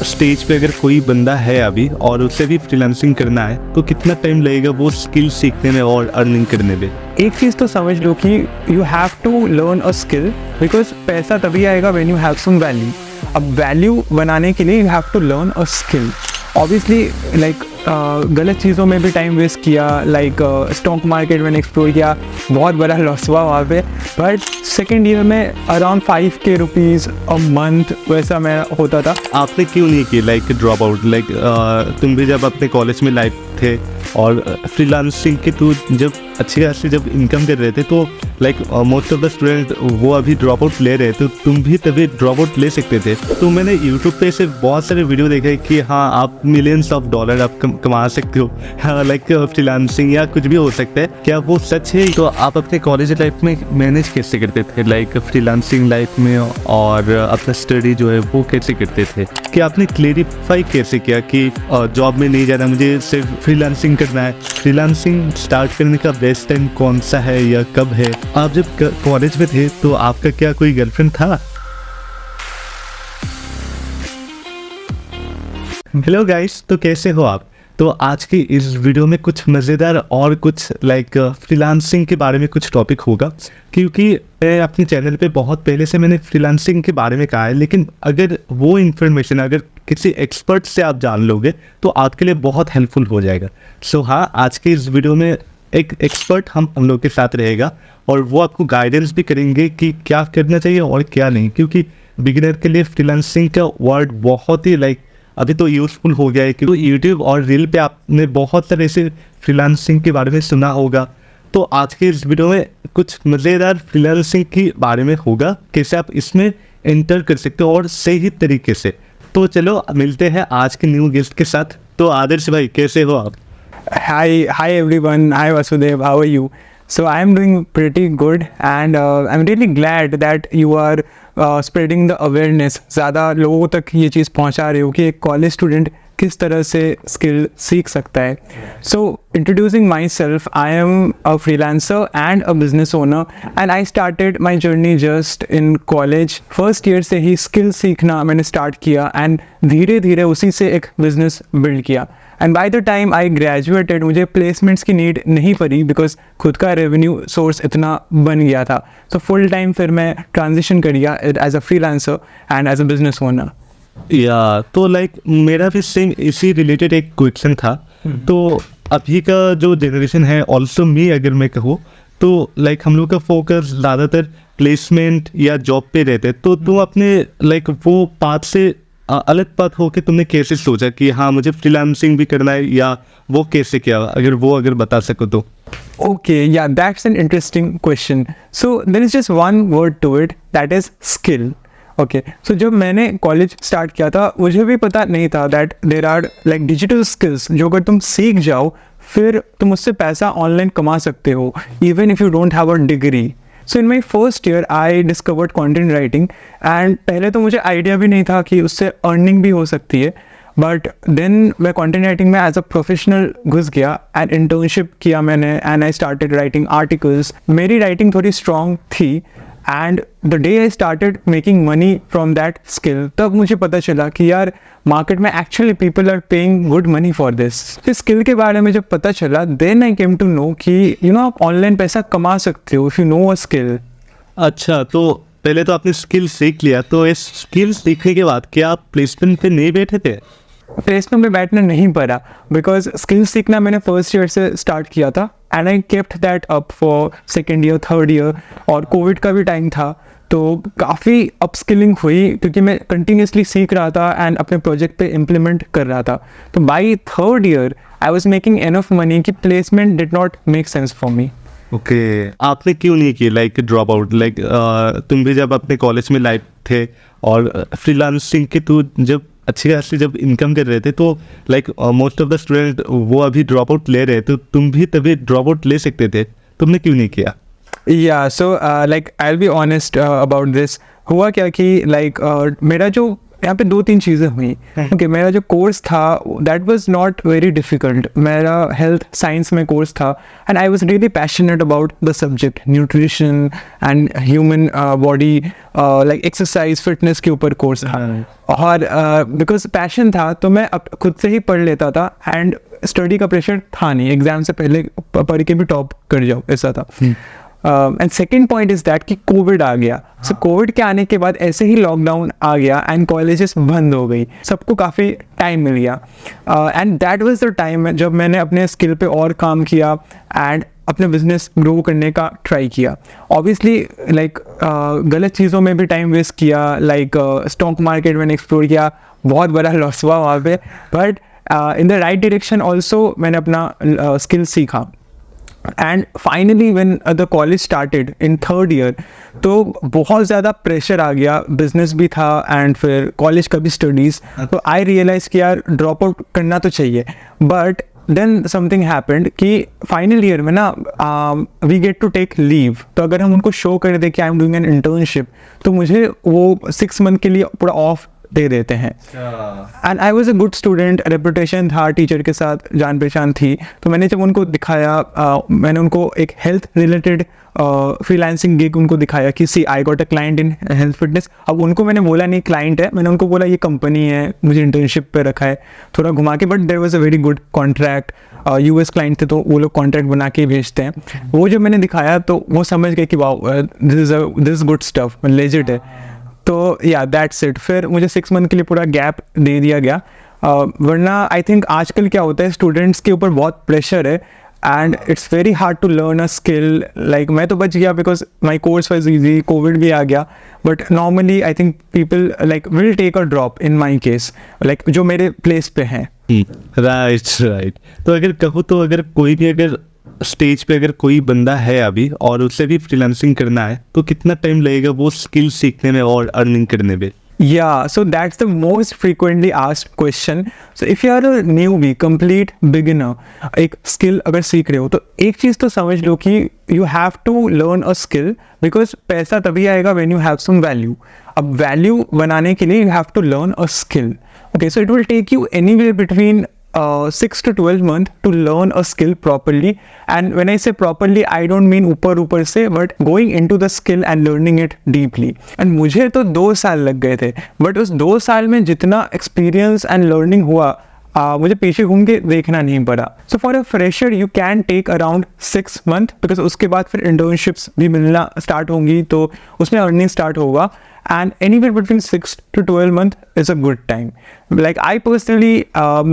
Stage पे अगर कोई बंदा है अभी और उसे भी फ्रीलांसिंग करना है तो कितना टाइम लगेगा वो स्किल सीखने में और अर्निंग करने में? एक चीज़ तो समझ लो कि you have to learn a skill, because पैसा तभी आएगा when you have some value. अब वैल्यू बनाने के लिए you have to learn a skill. Obviously like गलत चीज़ों में भी टाइम वेस्ट किया, लाइक स्टॉक मार्केट मैंने एक्सप्लोर किया, बहुत बड़ा लॉस हुआ वहाँ पे। बट सेकेंड ईयर में around 5K rupees a month वैसा मैं होता था। आपने क्यों नहीं की लाइक ड्रॉप आउट? लाइक तुम भी जब अपने कॉलेज में लाइफ थे और फ्रीलांसिंग के थ्रू जब अच्छी खासी जब इनकम कर रहे थे तो like most of the student वो अभी ड्रॉप आउट ले रहे थे, तो तुम भी तभी ड्रॉप आउट ले सकते थे। तो मैंने यूट्यूब पे से बहुत सारे वीडियो देखे कि हाँ आप मिलियंस ऑफ डॉलर आप कमा सकते हो, हाँ लाइक फ्रीलांसिंग या कुछ भी हो सकता है। क्या वो सच है? तो आप अपने कॉलेज लाइफ में मैनेज कैसे करते थे लाइक फ्रीलांसिंग लाइफ में, और अपना स्टडी जो है वो कैसे करते थे? कि आपने क्लेरिफाई कैसे किया कि जॉब में नहीं जाना, मुझे सिर्फ फ्रीलांसिंग करना है? फ्रीलांसिंग स्टार्ट करने का बेस्ट टाइम कौन सा है या कब है? आप जब कॉलेज में थे तो आपका क्या कोई गर्लफ्रेंड था? हेलो गाइस, तो कैसे हो आप? तो आज की इस वीडियो में कुछ मज़ेदार और कुछ लाइक फ्रीलांसिंग के बारे में कुछ टॉपिक होगा, क्योंकि मैं अपने चैनल पे बहुत पहले से मैंने फ्रीलांसिंग के बारे में कहा है, लेकिन अगर वो इन्फॉर्मेशन अगर किसी एक्सपर्ट से आप जान लोगे तो आपके लिए बहुत हेल्पफुल हो जाएगा। सो हाँ, आज की इस वीडियो में एक एक्सपर्ट हम लोग के साथ रहेगा और वो आपको गाइडेंस भी करेंगे कि क्या करना चाहिए और क्या नहीं, क्योंकि बिगिनर के लिए फ्रीलांसिंग का वर्ड बहुत ही लाइक अभी तो यूज़फुल हो गया है। क्योंकि यूट्यूब और रील पे आपने बहुत सारे ऐसे फ्रीलांसिंग के बारे में सुना होगा। तो आज के इस वीडियो में कुछ मज़ेदार फ्रीलांसिंग के बारे में होगा, कैसे आप इसमें एंटर कर सकते हो और सही तरीके से। तो चलो मिलते हैं आज के न्यू गेस्ट के साथ। तो आदर्श भाई, कैसे हो आप? Hi everyone. Hi Vasudev. How are you? So I am doing pretty good, and I'm really glad that you are spreading the awareness. ज़्यादा लोगों तक ये चीज़ पहुंचा रहे हो कि एक कॉलेज स्टूडेंट किस तरह से स्किल सीख सकता है। So introducing myself, I am a freelancer and a business owner, and I started my journey just in college. First year से ही स्किल सीखना मैंने स्टार्ट किया, and धीरे धीरे उसी से एक बिजनेस बिल्ड किया। And by the time I graduated मुझे प्लेसमेंट्स की नीड नहीं पड़ी, बिकॉज खुद का रेवेन्यू सोर्स इतना बन गया था। तो फुल टाइम फिर मैं ट्रांजिशन कर गया as a freelancer and as a business owner. या तो लाइक मेरा भी सेम इसी रिलेटेड एक क्वेश्चन था। तो अभी का जो जनरेशन है, ऑल्सो मी अगर मैं कहूँ तो लाइक हम लोग का फोकस ज़्यादातर प्लेसमेंट या जॉब पे रहते हैं। तो तुम अपने लाइक वो पाथ से अलग बात हो कि तुमने कैसे सोचा कि हाँ मुझे फ्रीलांसिंग भी करना है, या वो कैसे किया? अगर बता सको तो। Okay, yeah, that's an interesting question. So there is just one word to it, that is skill. Okay, so जब मैंने कॉलेज स्टार्ट किया था मुझे भी पता नहीं था that there are like digital skills जो अगर तुम सीख जाओ फिर तुम उससे पैसा ऑनलाइन कमा सकते हो, even if you don't have a degree. So in my first year I discovered content writing, and पहले तो मुझे आइडिया भी नहीं था कि उससे अर्निंग भी हो सकती है। बट देन मैं कॉन्टेंट राइटिंग में एज अ प्रोफेशनल घुस गया एंड इंटर्नशिप किया मैंने, and I started writing articles. मेरी राइटिंग थोड़ी स्ट्रॉन्ग थी, and the day I started making money from that skill, तब मुझे पता चला कि यार मार्केट में actually people are paying good money for this. इस स्किल के बारे में जब पता चला, then I came to know कि यू नो आप ऑनलाइन पैसा कमा सकते हो if you know a skill. अच्छा, तो पहले तो आपने स्किल सीख लिया, तो इस स्किल सीखने के बाद क्या आप प्लेसमेंट पे नहीं बैठे थे? प्लेसमेंट में बैठना नहीं पड़ा, बिकॉज स्किल सीखना मैंने फर्स्ट ईयर से स्टार्ट किया था, and I kept that up for second year, third year, और कोविड का भी टाइम था तो काफ़ी अपस्किलिंग हुई क्योंकि मैं कंटिन्यूसली सीख रहा था एंड अपने प्रोजेक्ट पे इम्प्लीमेंट कर रहा था। तो by third year I was making enough money कि placement did not make sense for me. Okay, आपने क्यों नहीं की लाइक ड्रॉप आउट? लाइक तुम भी जब अपने कॉलेज में लाइफ थे और फ्रीलांसिंग के थ्रू जब अच्छी खासी जब इनकम कर रहे थे तो like most of the student वो अभी ड्रॉप आउट ले रहे थे, तो तुम भी तभी ड्रॉप आउट ले सकते थे, तुमने क्यों नहीं किया? या so like I will be honest about this. हुआ क्या कि लाइक मेरा जो यहाँ पे 2-3 चीज़ें हुई। ओके, मेरा जो कोर्स था that was not very difficult. मेरा हेल्थ साइंस में कोर्स था and I was really passionate about the subject nutrition and human body, like exercise fitness के ऊपर कोर्स था। और बिकॉज पैशन था तो मैं खुद से ही पढ़ लेता था एंड स्टडी का प्रेशर था नहीं, एग्जाम से पहले पढ़ के भी टॉप कर जाओ, ऐसा था। And second point is that कि कोविड आ गया। सो कोविड के आने के बाद ऐसे ही लॉकडाउन आ गया एंड कॉलेजेस बंद हो गई, सबको काफ़ी टाइम मिल गया and that was the time जब मैंने अपने स्किल पे और काम किया एंड अपने बिजनेस ग्रो करने का ट्राई किया। ऑब्वियसली लाइक गलत चीज़ों में भी टाइम वेस्ट किया, लाइक स्टॉक मार्केट मैंने एक्सप्लोर किया, बहुत बड़ा लॉस हुआ वहाँ पे, but in the right direction also मैंने अपना स्किल सीखा। And finally when the college started in third year तो बहुत ज़्यादा प्रेशर आ गया, बिजनेस भी था एंड फिर कॉलेज का भी स्टडीज़, तो आई रियलाइज़ कि यार ड्रॉप आउट करना तो चाहिए। बट देन समथिंग हैपेंड कि फाइनल ईयर में ना we get to take leave, तो अगर हम उनको शो कर दें कि I am doing an internship तो मुझे वो 6 मंथ के लिए पूरा ऑफ दे देते हैं। And I was a good student, reputation था, टीचर के साथ जान पहचान थी, तो मैंने जब उनको दिखाया मैंने उनको एक हेल्थ रिलेटेड फ्रीलांसिंग गिग उनको दिखाया कि see I got a client in health fitness. अब उनको मैंने बोला नहीं क्लाइंट है, मैंने उनको बोला ये कंपनी है, मुझे इंटर्नशिप पे रखा है, थोड़ा घुमा के, but there was a very good contract, US client थे तो वो लोग कॉन्ट्रैक्ट बना के भेजते हैं। वो जब मैंने दिखाया तो वो समझ गए कि wow this is good stuff, legit है। तो या दैट्स इट, फिर मुझे 6 मंथ के लिए पूरा गैप दे दिया गया। वरना आई थिंक आजकल क्या होता है स्टूडेंट्स के ऊपर बहुत प्रेशर है and it's very hard to learn a skill. Like मैं तो बच गया because my course was easy, covid भी आ गया, but normally I think people like will take a drop in my case, like जो मेरे प्लेस पे हैं। राइट। तो अगर कहूँ तो अगर कोई भी अगर स्टेज पे अगर कोई बंदा है अभी और उसे भी फ्रीलांसिंग करना है तो कितना टाइम लगेगा वो स्किल सीखने में और अर्निंग करने में? Yeah, so that's the most frequently asked question. So if you are a newbie, complete beginner, एक skill अगर सीख रहे हो तो एक चीज़ तो समझ लो कि you have to learn a skill because पैसा तभी आएगा when you have some value. अब value बनाने के लिए you have to learn a skill. Okay, so it will take you anywhere between 6 to 12 months to learn a skill properly. And when I say properly, I don't mean ऊपर से, but going into the skill and learning it deeply. And मुझे तो 2 साल लग गए थे, but उस 2 साल में जितना experience and learning हुआ मुझे पीछे घूम के देखना नहीं पड़ा। So for a fresher you can take around 6 month because उसके बाद फिर इंटर्नशिप्स भी मिलना स्टार्ट होंगी तो उसमें अर्निंग स्टार्ट होगा। And anywhere between 6 to 12 months is a good time. Like I personally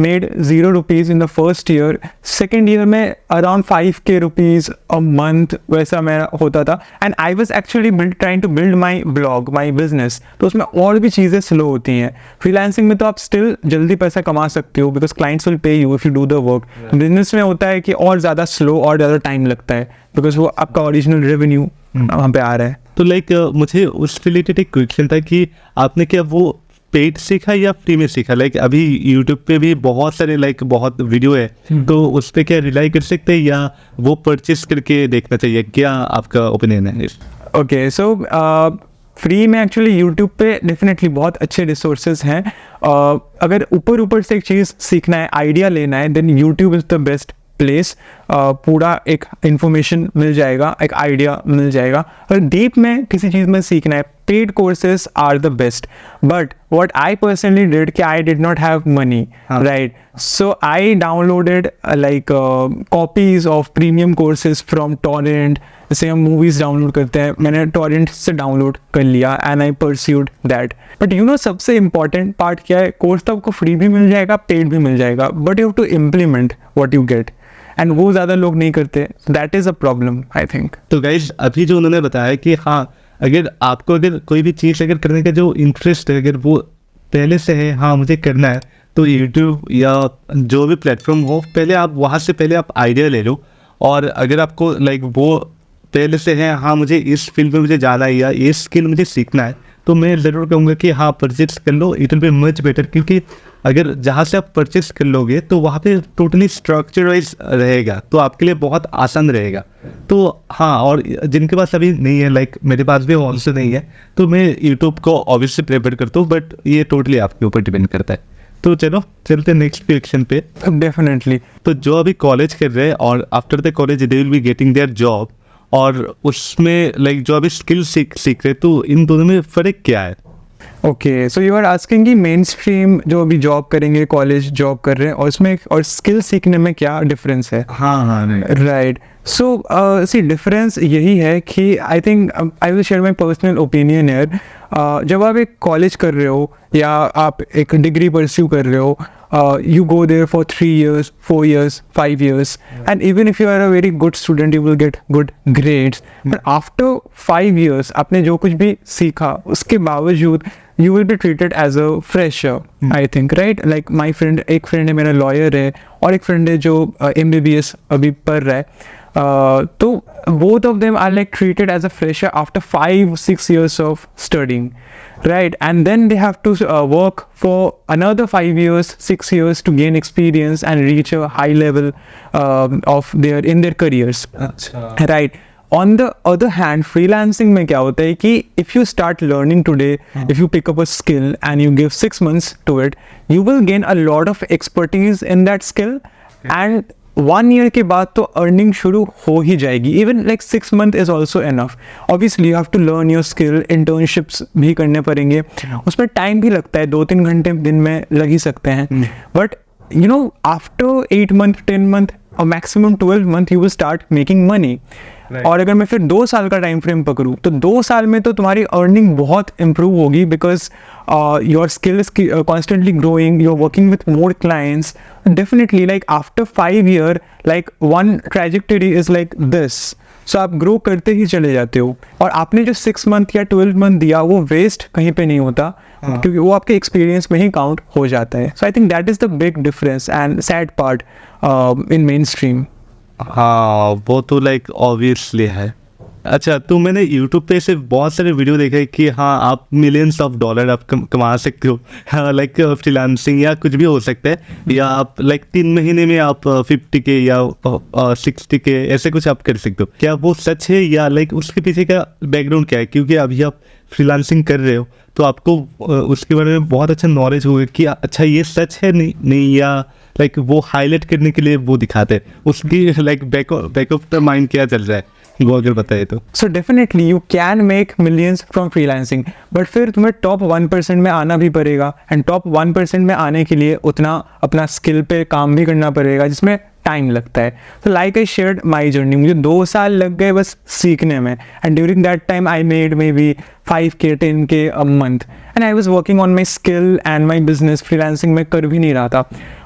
made 0 rupees in the first year. Second year में around 5k rupees a month वैसा मेरा होता था. And I was actually trying to build my blog, my business. तो उसमें और भी चीज़ें slow होती हैं. Freelancing में तो आप still जल्दी पैसा कमा सकते हो because clients will pay you if you do the work. Business में होता है कि और ज़्यादा slow और ज़्यादा time लगता है because वो आपका original revenue वहाँ पे आ रहा है। तो लाइक मुझे उस रिलेटेड एक क्वेश्चन था कि आपने क्या वो पेड सीखा या फ्री में सीखा? लाइक अभी यूट्यूब पे भी बहुत सारे बहुत वीडियो है तो उस पर क्या रिलाई कर सकते हैं या वो परचेस करके देखना चाहिए? क्या आपका ओपिनियन है? ओके, सो फ्री में एक्चुअली यूट्यूब पे डेफिनेटली बहुत अच्छे रिसोर्सेज हैं। अगर ऊपर से एक चीज़ सीखना है, आइडिया लेना है, then YouTube is the best place. पूरा एक इंफॉर्मेशन मिल जाएगा, एक आइडिया मिल जाएगा। अगर डीप में किसी चीज़ में सीखना है, paid courses are the best. But what I personally did कि I did not have money, right? So I downloaded copies of premium courses from torrent. जैसे हम मूवीज़ डाउनलोड करते हैं, मैंने टॉरेंट से डाउनलोड कर लिया and I pursued that. But you know सबसे इम्पॉर्टेंट पार्ट क्या है? कोर्स तो आपको फ्री भी मिल जाएगा, पेड भी मिल जाएगा, but you have to implement what you get and वो ज़्यादा लोग नहीं करते। That is a problem I think. तो गाइज अभी जो उन्होंने बताया कि हाँ अगर आपको अगर कोई भी चीज़ अगर करने का जो इंटरेस्ट है अगर वो पहले से है, हाँ मुझे करना है, तो यूट्यूब या जो भी प्लेटफॉर्म हो पहले आप वहाँ से पहले आप आइडिया ले लो। और अगर आपको वो पहले से है हाँ मुझे इस फील्ड में मुझे जाना है या ये स्किल मुझे सीखना है तो मैं ज़रूर कहूँगा कि हाँ परचेज कर लो, it will be much better, क्योंकि अगर जहाँ से आप परचेज कर लोगे तो वहाँ पे टोटली स्ट्रक्चराइज रहेगा, तो आपके लिए बहुत आसान रहेगा। तो हाँ, और जिनके पास अभी नहीं है, लाइक मेरे पास भी ऑल्सो नहीं है, तो मैं यूट्यूब को ऑब्वियसली प्रेफर करता हूँ, बट ये टोटली आपके ऊपर डिपेंड करता है। तो चलो चलते नेक्स्ट क्वेश्चन पे। डेफिनेटली। तो जो अभी कॉलेज कर रहे हैं और after the college they will be getting their job, और उसमें लाइक जो अभी स्किल सीख रहे, तो इन दोनों में फ़र्क क्या है? Okay, so you are asking कि मेन स्ट्रीम जो अभी जॉब करेंगे, कॉलेज जॉब कर रहे हैं, और उसमें और स्किल सीखने में क्या डिफरेंस है? हाँ राइट। सो सी डिफरेंस यही है कि I think I will share my personal opinion है। जब आप एक कॉलेज कर रहे हो या आप एक डिग्री परस्यू कर रहे हो, you go there for 3 years, 4 years, 5 years, and even if you are a very good student, you will get good grades. But after 5 years, आपने जो कुछ भी सीखा, उसके बावजूद you will be treated as a fresher, I think, right? Like my friend, एक friend है मेरा lawyer है, और एक friend है जो MBBS अभी पढ़ रहा है। तो both of them are like treated as a fresher after 5-6 years of studying, right? And then they have to work for another 5 years, 6 years to gain experience and reach a high level in their careers, अच्छा, right? On the other hand, freelancing में क्या होता है कि if you start learning today, if you pick up a skill and you give 6 months to it, you will gain a lot of expertise in that skill, and 1 year के बाद तो earning शुरू हो ही जाएगी। Even like 6 month is also enough. Obviously you have to learn your skill, internships भी करने पड़ेंगे, उसमें टाइम भी लगता है, 2-3 घंटे दिन में लग ही सकते हैं। But you know after 8 month, 10 month और maximum 12 month you will start making money. और अगर मैं फिर 2 साल का टाइम फ्रेम पकड़ूँ तो 2 साल में तो तुम्हारी अर्निंग बहुत इम्प्रूव होगी, because your skill is constantly growing, you are working with more clients. Definitely like after 5 year, like one trajectory is like this, so आप ग्रो करते ही चले जाते हो, और आपने जो 6 month या 12 month दिया वो वेस्ट कहीं पे नहीं होता, क्योंकि वो आपके एक्सपीरियंस में ही काउंट हो जाता है। So I think that is the big difference and sad part in mainstream. हाँ वो तो लाइक ऑब्वियसली है। अच्छा, तो मैंने यूट्यूब पे से बहुत सारे वीडियो देखे हैं कि हाँ आप मिलियंस ऑफ डॉलर आप कमा सकते हो, हाँ लाइक फ्रीलांसिंग या कुछ भी हो सकता है, या आप लाइक 3 महीने में आप 50K या 60K ऐसे कुछ आप कर सकते हो। क्या वो सच है, या लाइक उसके पीछे का बैकग्राउंड क्या है? क्योंकि अभी आप फ्रीलांसिंग कर रहे हो तो आपको उसके बारे में बहुत अच्छा नॉलेज होगा कि अच्छा ये सच है नहीं, या लाइक वो हाईलाइट करने के लिए वो दिखाते हैं, उसकी like back of the mind क्या चल रहा है, वो अगर बताए तो। So definitely you can make millions from freelancing, but फिर तुम्हें टॉप 1% में आना भी पड़ेगा, एंड टॉप 1% में आने के लिए उतना अपना स्किल पे काम भी करना पड़ेगा, जिसमें टाइम लगता है। तो like I shared my journey, मुझे 2 साल लग गए बस सीखने में, and during that time I made may be 5K 10K a month, and I was working on my skill and my business. Freelancing में कर भी नहीं रहा था,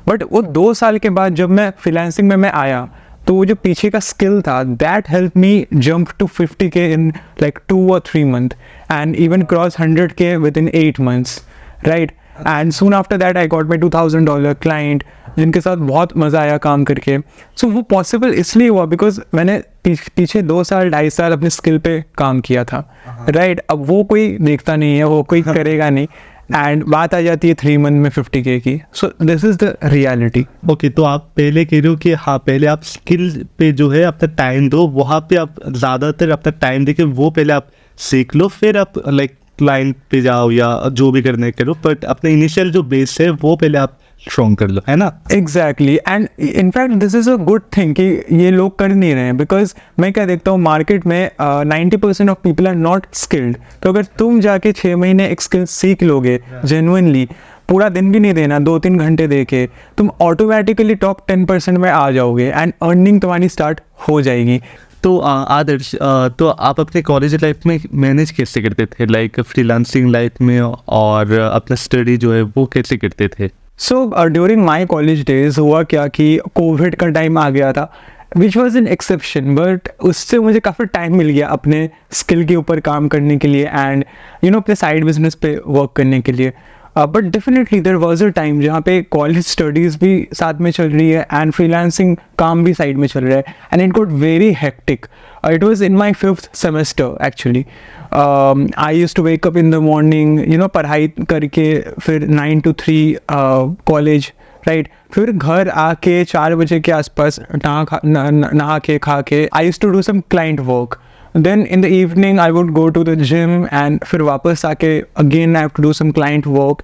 बट वो 2 साल के बाद जब मैं फ्रीलांसिंग में मैं आया, तो वो जो पीछे का स्किल था, that help me jump to 50K in like 2 or 3 month, and even cross 100K within 8 months, राइट? And soon after that I got my $2000 client, जिनके साथ बहुत मज़ा आया काम करके। सो वो पॉसिबल इसलिए हुआ बिकॉज मैंने पीछे 2 साल 2.5 साल अपने स्किल पे काम किया था, राइट? अब वो कोई देखता नहीं है, वो कोई करेगा नहीं, एंड बात आ जाती है 3 month में 50K की। So this is the reality. Okay, तो आप पहले कह रहे हो कि हाँ पहले आप स्किल पे जो है अपना टाइम दो, वहाँ पे आप ज़्यादातर अपना टाइम देके वो पहले आप सीख लो, फिर आप लाइक क्लाइंट पे जाओ या जो भी करने करो, बट अपने इनिशियल जो बेस है वो पहले आप स्ट्रॉन्ग कर लो, है ना? Exactly, and in fact this is a good thing कि ये लोग कर नहीं रहे हैं, बिकॉज मैं क्या देखता हूँ मार्केट में 90% of people are not skilled. तो अगर तुम जाके 6 महीने एक स्किल सीख लोगे जेन्युइनली, पूरा दिन भी नहीं देना, 2-3 घंटे दे के, तुम ऑटोमेटिकली टॉप 10% में आ जाओगे, एंड अर्निंग तुम्हारी स्टार्ट हो जाएगी। तो आदर्श, तो आप अपने कॉलेज लाइफ में मैनेज कैसे करते थे, लाइक फ्रीलांसिंग लाइफ में, और अपना स्टडी जो है वो कैसे करते थे? So during my college days हुआ क्या कि कोविड का टाइम आ गया था, which was an exception, but उससे मुझे काफ़ी टाइम मिल गया अपने स्किल के ऊपर काम करने के लिए, एंड यू नो अपने साइड बिजनेस पे वर्क करने के लिए। But definitely there was a time जहाँ पे कॉलेज स्टडीज़ भी साथ में चल रही है एंड फ्रीलांसिंग काम भी साइड में चल रहा है, and it got very hectic. It was in my 5th semester actually. I use to wake up in the morning, you know, पढ़ाई करके फिर 9 to 3 कॉलेज, राइट. फिर घर आके 4 बजे के आसपास नहा के खा के I use to do some client work. Then in the evening I would go to the gym and फिर वापस आके again I have to do some client work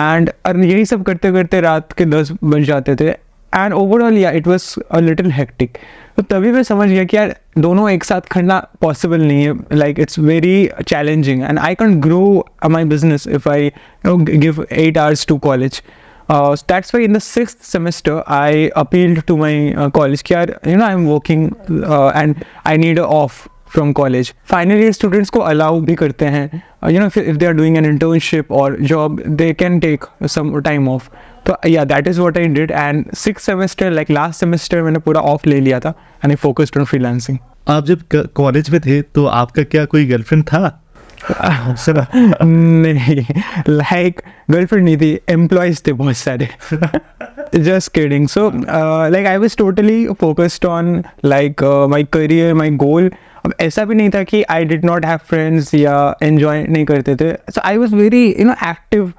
and यही सब करते करते रात के 10 बज जाते थे. And overall yeah, it was a little hectic. तो तभी मैं समझ गया कि यार दोनों एक साथ करना possible नहीं है. Like it's very challenging and I can't grow my business if I, you know, give 8 hours to college. So that's why in the 6th semester I appealed to my college कि यार, you know, I'm working and I need a off from college. Finally students को allow भी करते हैं, you know, if they are doing an internship or job they can take some time off. तो yeah, that is what I did and 6th semester like last semester मैंने पूरा off ले लिया था and I focused on freelancing. आप जब college में थे तो आपका क्या कोई गर्लफ्रेंड था? नहीं, लाइक गर्लफ्रेंड नहीं थी, एम्प्लॉयज थे बहुत सारे. Just kidding. So like I was totally focused on like my career, my goal. अब ऐसा भी नहीं था कि I did not have friends या enjoy नहीं करते थे. So I was very, you know, active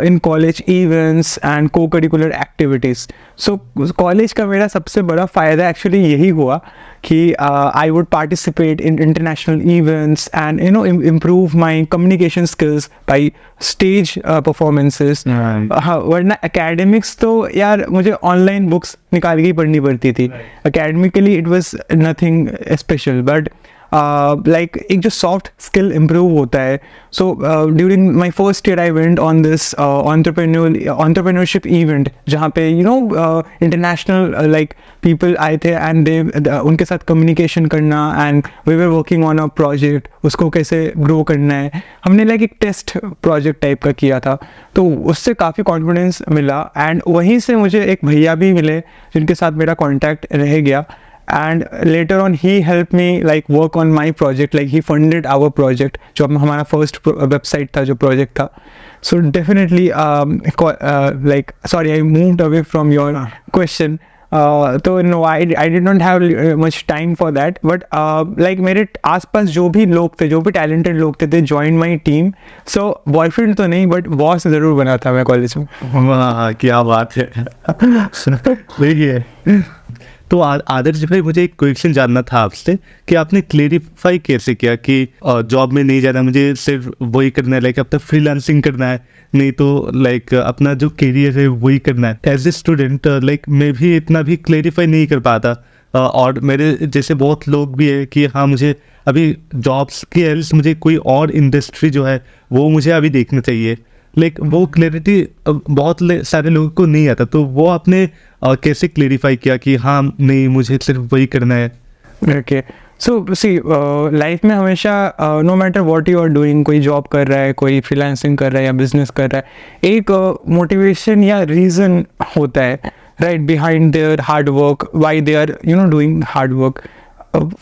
in college events and co-curricular activities. So college का मेरा सबसे बड़ा फ़ायदा actually यही हुआ कि I would participate in international events and, you know, improve my communication skills by stage performances. हाँ, वरना academics तो यार मुझे online books निकाल के ही पढ़नी पड़ती थी. Academically it was nothing special, but like एक जो soft skill improve होता है. So during my first year I went on this entrepreneurship event जहाँ पे, you know, international like people आए थे and they उनके साथ communication करना and we were working on a project, उसको कैसे grow करना है. हमने like एक test project type का किया था, तो उससे काफ़ी confidence मिला and वहीं से मुझे एक भैया भी मिले जिनके साथ मेरा contact रह गया. And later on he helped me like work on my project, like he funded our project जो हमारा first website था, जो project था. So definitely like sorry I moved away from your question. तो no, I did not have much time for that, but like मेरे आसपास जो भी लोग थे, जो भी talented लोग थे, they joined my team. So boyfriend तो नहीं, but boss ज़रूर बना था मैं कॉलेज में. वाह क्या बात है. देखिए, तो आदर्श भाई मुझे एक क्वेश्चन जानना था आपसे कि आपने क्लेरिफाई कैसे किया कि जॉब में नहीं जाना, मुझे सिर्फ वही करना है, लाइक अब तक फ्रीलांसिंग करना है, नहीं तो लाइक अपना जो करियर है वही करना है. एज ए स्टूडेंट लाइक मैं भी इतना भी क्लेरिफाई नहीं कर पाता और मेरे जैसे बहुत लोग भी है कि हाँ मुझे अभी जॉब्स के एल्स मुझे कोई और इंडस्ट्री जो है वो मुझे अभी देखना चाहिए. लाइक वो क्लैरिटी बहुत सारे लोगों को नहीं आता, तो वो आपने कैसे क्लेरिफाई किया कि हाँ नहीं मुझे सिर्फ वही करना है? ओके, सो सी लाइफ में हमेशा no matter what you are doing, कोई जॉब कर रहा है, कोई फ्रीलांसिंग कर रहा है या बिजनेस कर रहा है, एक मोटिवेशन या रीज़न होता है, right, behind their hard work, why they are, you know, doing hard work.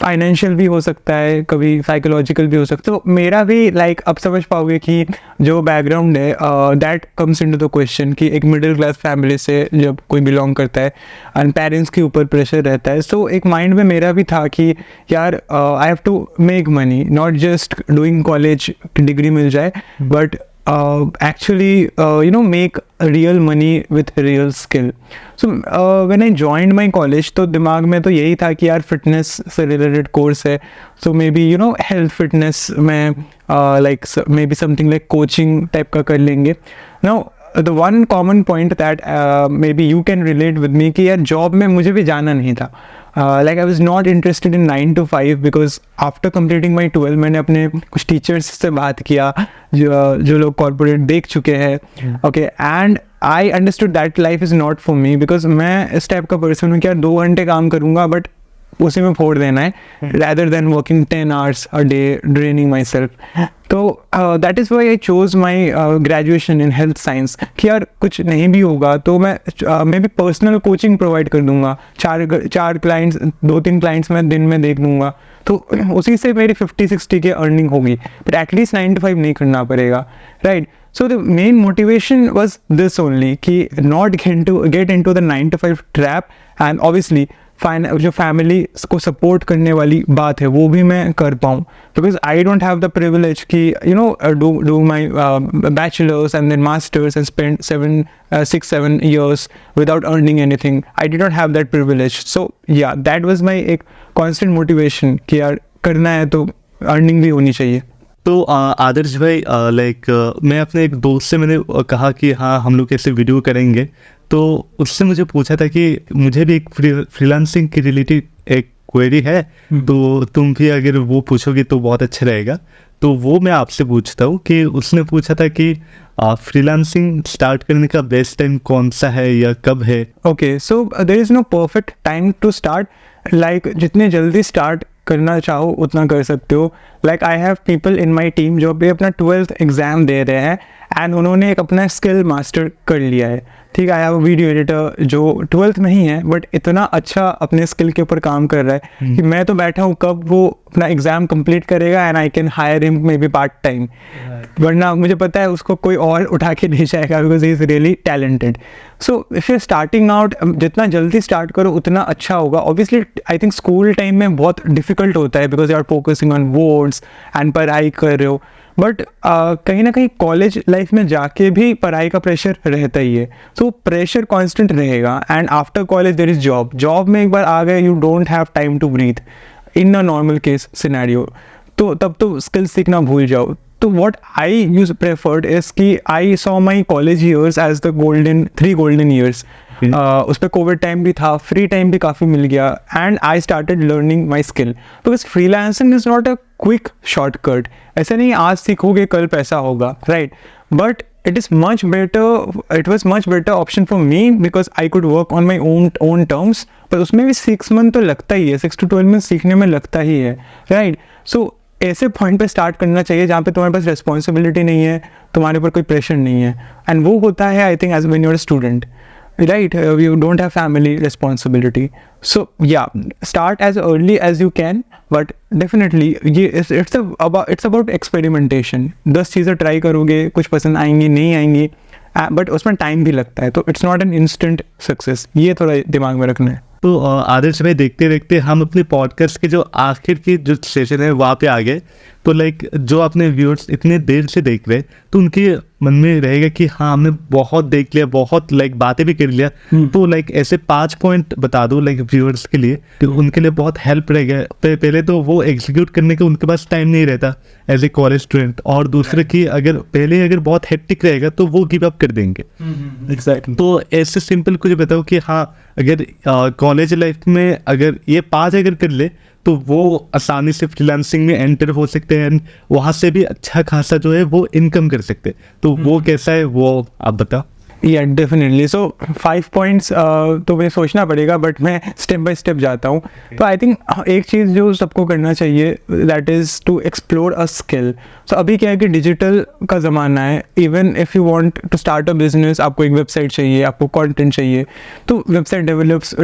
Financial भी हो सकता है, कभी साइकोलॉजिकल भी हो सकता है. तो मेरा भी लाइक अब समझ पाओगे कि जो बैकग्राउंड है that comes into the question कि एक मिडिल क्लास फैमिली से जब कोई बिलोंग करता है एंड पेरेंट्स के ऊपर प्रेशर रहता है, सो एक माइंड में मेरा भी था कि यार I have to make money, not just doing college degree मिल जाए, but actually you know, make real money with real skill. So when I joined my college तो दिमाग में तो यही था कि यार फिटनेस से रिलेटेड कोर्स है, so maybe you know health fitness में like maybe something like coaching type का कर लेंगे. Now the one common point that maybe you can relate with me कि यार जॉब में मुझे भी जाना नहीं था. Like I was not interested in 9 to 5 because after completing my 12 मैंने अपने कुछ टीचर्स से बात किया जो लोग कॉर्पोरेट देख चुके हैं, okay, and I understood that life is not for me because मैं इस टाइप का पर्सन हूँ कि यार 2 घंटे काम करूँगा बट उसी में फोड़ देना है, rather than working 10 hours a day draining myself. तो that is why I chose my graduation in health science कि यार कुछ नहीं भी होगा तो मैं भी पर्सनल कोचिंग प्रोवाइड कर दूंगा, 4 क्लाइंट्स 2-3 क्लाइंट्स मैं दिन में देख लूँगा, तो उसी से मेरी 50-60 की अर्निंग होगी, बट एटलीस्ट 9 to 5 नहीं करना पड़ेगा, right. So the main motivation was this only कि not get into the 9 to 5 trap, and obviously जो फैमिली को सपोर्ट करने वाली बात है वो भी मैं कर पाऊँ, because I don't have the privilege कि do my bachelors and then masters and spend 6-7 years without earning anything. I did not have that privilege. So yeah, that was my एक constant motivation कि यार करना है तो earning भी होनी चाहिए. तो आदर्श भाई लाइक मैं अपने एक दोस्त से मैंने कहा कि हाँ हम लोग ऐसे वीडियो करेंगे, तो उससे मुझे पूछा था कि मुझे भी एक फ्रीलांसिंग के रिलेटेड एक क्वेरी है, तो तुम भी अगर वो पूछोगे तो बहुत अच्छा रहेगा. तो वो मैं आपसे पूछता हूँ कि उसने पूछा था कि फ्रीलांसिंग स्टार्ट करने का बेस्ट टाइम कौन सा है या कब है. Okay, so there is no perfect time to start. Like जितने जल्दी स्टार्ट करना चाहो उतना कर सकते हो. Like I have people in my team जो अभी अपना 12th एग्ज़ाम दे रहे हैं एंड उन्होंने एक अपना स्किल मास्टर कर लिया है. ठीक है, आई हैव वीडियो एडिटर जो 12th में ही है बट इतना अच्छा अपने स्किल के ऊपर काम कर रहा है कि मैं तो बैठा हूँ कब वो अपना एग्ज़ाम कंप्लीट करेगा and I can hire him may be part time, वरना मुझे पता है उसको कोई और उठा के ले जाएगा because he is really talented. So if you starting out, जितना जल्दी स्टार्ट करो उतना अच्छा होगा. Obviously I think school time में बहुत डिफिकल्ट होता है because you are focusing on boards and पढ़ाई कर रहे हो, बट कहीं ना कहीं कॉलेज लाइफ में जाके भी पढ़ाई का प्रेशर रहता ही है. सो प्रेशर कांस्टेंट रहेगा and after college there is job में एक बार आ गए you don't have time to breathe in a normal case scenario, तो तब तो स्किल सीखना भूल जाओ. तो what I use preferred is कि I saw my college years as the 3 golden years. उस पर कोविड टाइम भी था, फ्री टाइम भी काफ़ी मिल गया and I started learning my skill because freelancing is not a quick shortcut. ऐसा नहीं आज सीखोगे कल पैसा होगा, right? But it was much better option for me because I could work on my own terms. पर उसमें भी 6 month तो लगता ही है, 6 to 12 months सीखने में लगता ही है, राइट? सो ऐसे पॉइंट पे स्टार्ट करना चाहिए जहाँ पे तुम्हारे पास रिस्पॉन्सिबिलिटी नहीं है, तुम्हारे ऊपर कोई प्रेशर नहीं है, एंड वो होता है I think as when you are student, right? You don't have family responsibility. So yeah, start as early as you can, but definitely it's about experimentation. 10 चीज़ें ट्राई करोगे, कुछ पसंद आएंगी नहीं आएंगी, बट उसमें टाइम भी लगता है, तो it's not an instant success. ये थोड़ा दिमाग में रखना है. तो आदर्श भाई देखते देखते हम अपने पॉडकास्ट के जो आखिर की जो सेशन है वहाँ पे आ गए. तो लाइक जो अपने व्यूअर्स इतने देर से देख रहे तो उनके मन में रहेगा कि हाँ हमने बहुत देख लिया, बहुत लाइक बातें भी कर लिया. तो लाइक ऐसे 5 पॉइंट बता दो लाइक व्यूअर्स के लिए, तो उनके लिए बहुत हेल्प रहेगा. पहले तो वो एग्जीक्यूट करने का उनके पास टाइम नहीं रहता एज ए कॉलेज स्टूडेंट, और दूसरे की अगर बहुत हेक्टिक रहेगा तो वो गिव अप कर देंगे. एग्जैक्टली. तो ऐसे सिंपल कुछ बताओ कि हाँ अगर कॉलेज लाइफ में अगर ये 5 अगर कर ले तो वो आसानी से फ्रीलांसिंग में एंटर हो सकते हैं, वहाँ से भी अच्छा खासा जो है वो इनकम कर सकते हैं. तो वो कैसा है वो आप बताओ. या डेफिनेटली. सो 5 पॉइंट्स तो मुझे सोचना पड़ेगा, बट मैं स्टेप बाय स्टेप जाता हूँ. तो आई थिंक एक चीज़ जो सबको करना चाहिए that is to explore a skill. So अभी क्या है कि डिजिटल का ज़माना है. Even if you want to start a business, आपको एक वेबसाइट चाहिए, आपको कंटेंट चाहिए, तो वेबसाइट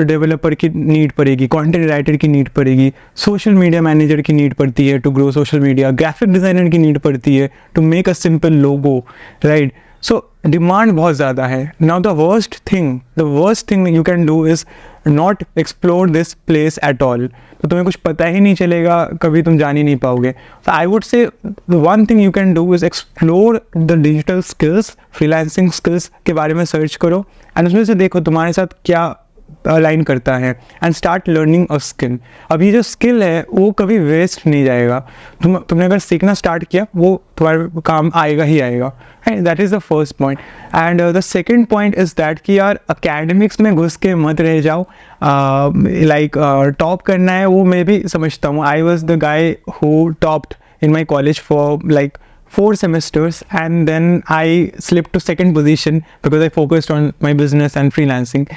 डेवलपर की नीड पड़ेगी, कंटेंट राइटर की नीड पड़ेगी, सोशल मीडिया मैनेजर की नीड पड़ती है to grow social media, graphic designer की नीड पड़ती है to make a simple logo, right? So demand बहुत ज़्यादा है. Now the worst thing you can do is not explore this place at all. तो तुम्हें कुछ पता ही नहीं चलेगा, कभी तुम जान ही नहीं पाओगे. तो I would say one thing you can do is explore the digital skills, freelancing skills के बारे में सर्च करो एंड उसमें से देखो तुम्हारे साथ क्या अलाइन करता है and start learning a skill. अब ये जो स्किल है वो कभी वेस्ट नहीं जाएगा. तुमने अगर सीखना स्टार्ट किया वो तुम्हारे काम आएगा ही आएगा. That is the first point. And the second point is that कि यार अकेडमिक्स में घुस के मत रह जाओ. लाइक टॉप करना है वो मैं भी समझता हूँ. I was the guy who topped in my college for like 4 semesters and then I slipped to 2nd position because I focused on my business and freelancing.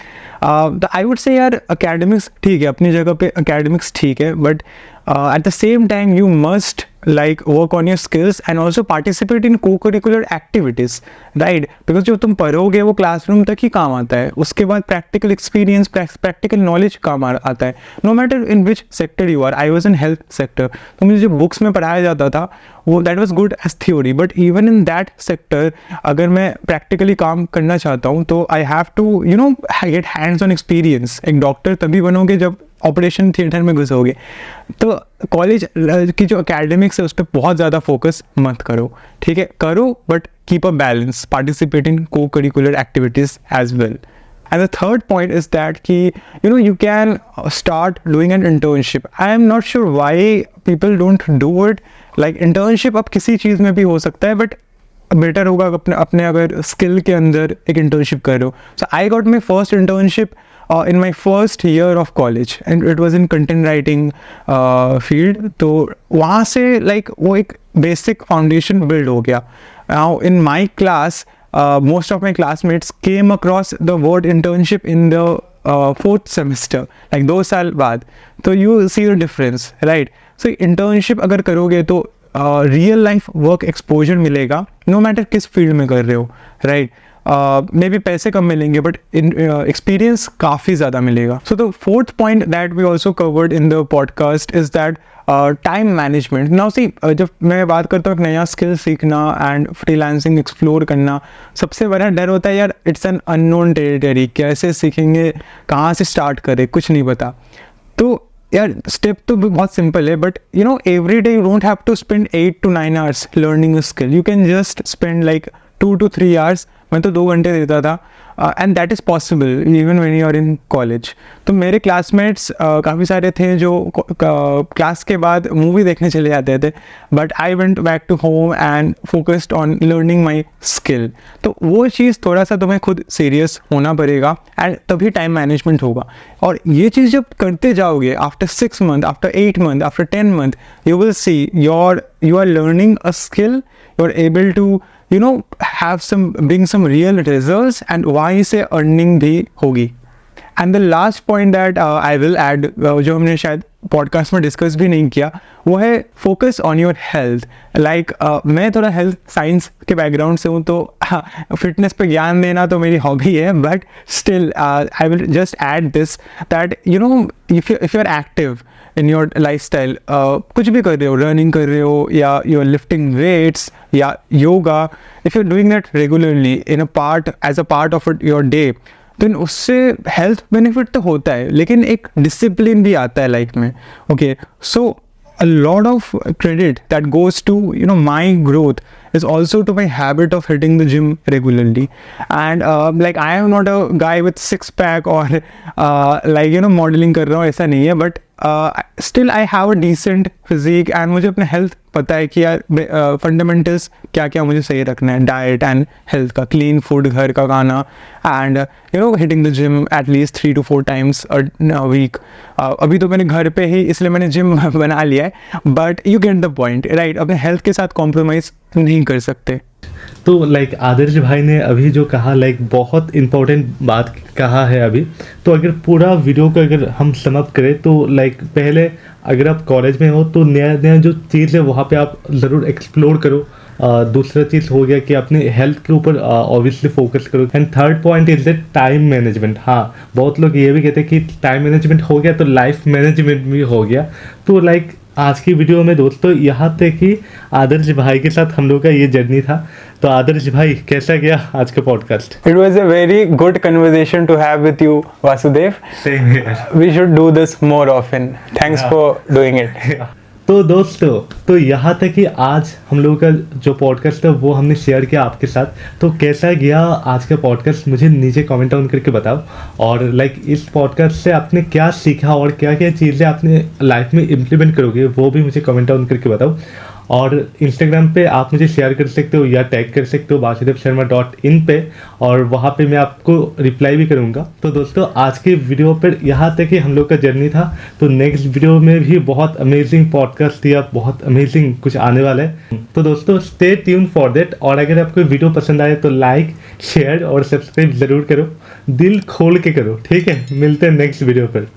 I would say यार academics ठीक है, अपनी जगह पे academics ठीक है, but at the same time you must like work on your skills and also participate in co-curricular activities, right? because जो तुम पढ़ोगे वो क्लासरूम तक ही काम आता है, उसके बाद प्रैक्टिकल एक्सपीरियंस, प्रैक्टिकल नॉलेज काम आता है, no matter in which sector you are. I was in health sector, तो मुझे जो बुक्स में पढ़ाया जाता था वो that was good as theory, but even in that sector अगर मैं प्रैक्टिकली काम करना चाहता हूँ तो I have to you know get hands on experience. एक डॉक्टर तभी बनोगे जब ऑपरेशन थिएटर में घुसोगे. तो कॉलेज की जो एकेडमिक्स है उस पर बहुत ज़्यादा फोकस मत करो, ठीक है? करो but keep a balance, participate in co curricular activities as well. And the third point is that ki, you know, you can start doing an internship. I am not sure why people don't do it. Like internship अब किसी चीज़ में भी हो सकता है, but better होगा अपने अगर स्किल के अंदर एक इंटर्नशिप करो. So I got my first internship in my first year of college and it was in content writing field. तो वहाँ से like वो एक basic foundation build हो गया. Now in my class most of my classmates came across the word internship in the fourth semester, like 2 साल बाद. तो you see the difference, right? So internship अगर करोगे तो रियल लाइफ वर्क एक्सपोजर मिलेगा, no matter किस field में कर रहे हो, राइट? मे बी पैसे कम मिलेंगे बट एक्सपीरियंस काफ़ी ज़्यादा मिलेगा. So the fourth point that we also covered in the podcast is that time management. Now see, जब मैं बात करता हूँ एक नया स्किल सीखना एंड फ्रीलांसिंग एक्सप्लोर करना, सबसे बड़ा डर होता है यार इट्स एन अननोन टेरिटरी, कैसे सीखेंगे, कहाँ से स्टार्ट करें, कुछ नहीं पता. तो यार स्टेप तो बहुत सिंपल है, but you know every day you don't have to spend 8 to 9 hours learning a skill. You can just spend like 2 to 3 hours. मैं तो 2 घंटे देता था and that is possible even when you are in college. तो मेरे classmates काफ़ी सारे थे जो क्लास के बाद मूवी देखने चले जाते थे, but I went back to home and focused on learning my skill. तो वो चीज़ थोड़ा सा तुम्हें खुद सीरियस होना पड़ेगा एंड तभी टाइम मैनेजमेंट होगा. और ये चीज़ जब करते जाओगे after 6 months, after 8 months, after 10 months, you will see you are learning a skill, you are able to you know bring some real results and वहीं से earning भी होगी. And the last point that I will add, जो हमने शायद podcast में discuss भी नहीं किया, वो है focus on your health. Like मैं थोड़ा हेल्थ साइंस के बैकग्राउंड से हूँ, तो फिटनेस पे ज्ञान देना तो मेरी हॉबी है, but still I will just add this that you know if you are active in your lifestyle, कुछ भी कर रहे हो, रनिंग कर रहे हो या यू आर लिफ्टिंग वेट्स या yoga, if you are doing that regularly in as a part of your day, तो उससे हेल्थ बेनिफिट तो होता है, लेकिन एक डिसिप्लिन भी आता है लाइफ में. Okay, so a lot of credit that goes to my growth is also to my habit of hitting the gym regularly. And like I am not a guy with 6-pack or like modeling कर रहा हूँ, ऐसा नहीं है, but still I have a decent physique and मुझे अपने health पता है कि यार फंडामेंटल्स क्या क्या मुझे सही रखना है, डाइट एंड हेल्थ का, क्लीन फूड, घर का खाना, and hitting the gym at least 3 to 4 times a week. अभी तो मैंने घर पे ही इसलिए मैंने जिम बना लिया है, but you get the point, right? अपने हेल्थ के साथ कॉम्प्रोमाइज़ नहीं कर सकते. तो लाइक आदर्श भाई ने अभी जो कहा, लाइक बहुत इम्पोर्टेंट बात कहा है अभी. तो अगर पूरा वीडियो को अगर हम समअप करें तो लाइक पहले अगर आप कॉलेज में हो तो नया नया जो चीज़ है वहाँ पे आप ज़रूर एक्सप्लोर करो. दूसरा चीज़ हो गया कि अपने हेल्थ के ऊपर ऑब्वियसली फोकस करो. And third point is the time management. हाँ, बहुत लोग ये भी कहते हैं कि टाइम मैनेजमेंट हो गया तो लाइफ मैनेजमेंट भी हो गया. तो लाइक आज की वीडियो में दोस्तों यहाँ तक कि आदर्श भाई के साथ हम लोग का ये जर्नी था. तो आदर्श भाई, कैसा गया आज का podcast? It was a very good conversation to have with you, Vasudev. Same here. We should do this more often. Thanks for doing it. तो दोस्तों, तो यहाँ तक कि आज हम लोगों का जो पॉडकास्ट था वो हमने शेयर किया आपके साथ. तो कैसा गया आज का पॉडकास्ट मुझे नीचे कमेंट डाउन करके बताओ. और लाइक इस पॉडकास्ट से आपने क्या सीखा और क्या क्या चीज़ें आपने लाइफ में इम्प्लीमेंट करोगे वो भी मुझे कमेंट डाउन करके बताओ. और इंस्टाग्राम पे आप मुझे शेयर कर सकते हो या टैग कर सकते हो vasudev.sharma.in पे, और वहाँ पे मैं आपको रिप्लाई भी करूँगा. तो दोस्तों, आज के वीडियो पर यहाँ तक ही हम लोग का जर्नी था. तो नेक्स्ट वीडियो में भी बहुत अमेजिंग पॉडकास्ट या बहुत अमेजिंग कुछ आने वाला है. तो दोस्तों, स्टे ट्यून फॉर दैट. और अगर आपको वीडियो पसंद आए तो लाइक, शेयर और सब्सक्राइब ज़रूर करो, दिल खोल के करो, ठीक है? मिलते हैं नेक्स्ट वीडियो पर.